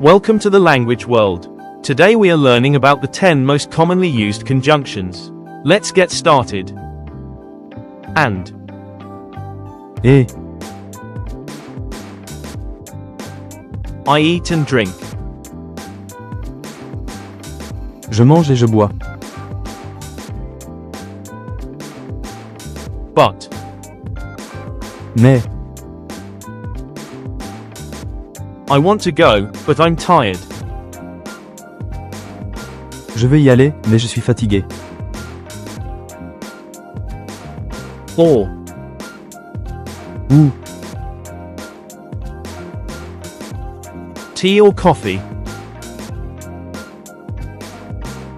Welcome to the language world. Today we are learning about the 10 most commonly used conjunctions. Let's get started. And. Et. I eat and drink. Je mange et je bois. But. Mais. I want to go, but I'm tired. Je veux y aller, mais je suis fatigué. Or. Ou. Tea or coffee.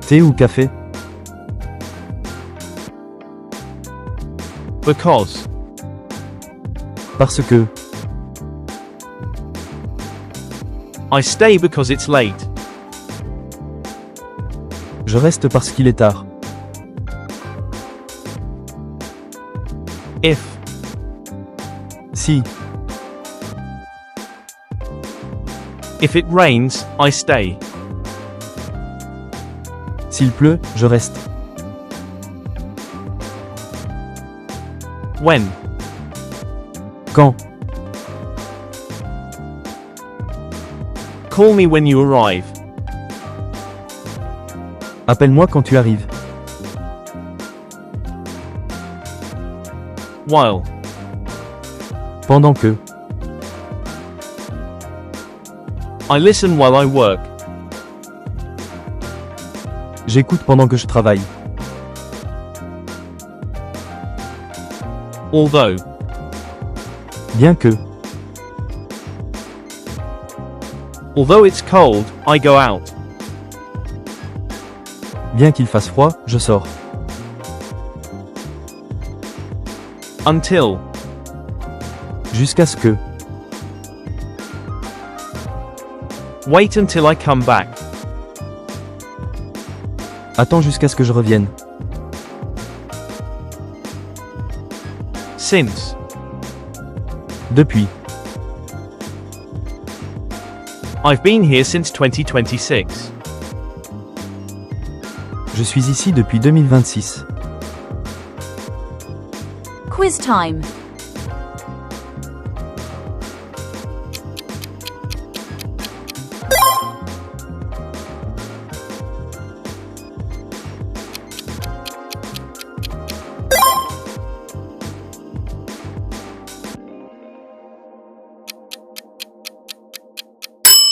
Thé ou café. Because. Parce que. I stay because it's late. Je reste parce qu'il est tard. If. Si. If it rains, I stay. S'il pleut, je reste. When. Quand. Call me when you arrive. Appelle-moi quand tu arrives. While. Pendant que. I listen while I work. J'écoute pendant que je travaille. Although. Bien que. Although it's cold, I go out. Bien qu'il fasse froid, je sors. Until. Jusqu'à ce que. Wait until I come back. Attends jusqu'à ce que je revienne. Since. Depuis. I've been here since 2026. Je suis ici depuis 2026. Quiz time.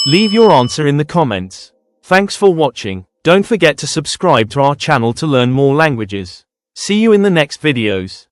Leave your answer in the comments. Thanks for watching. Don't forget to subscribe to our channel to learn more languages. See you in the next videos.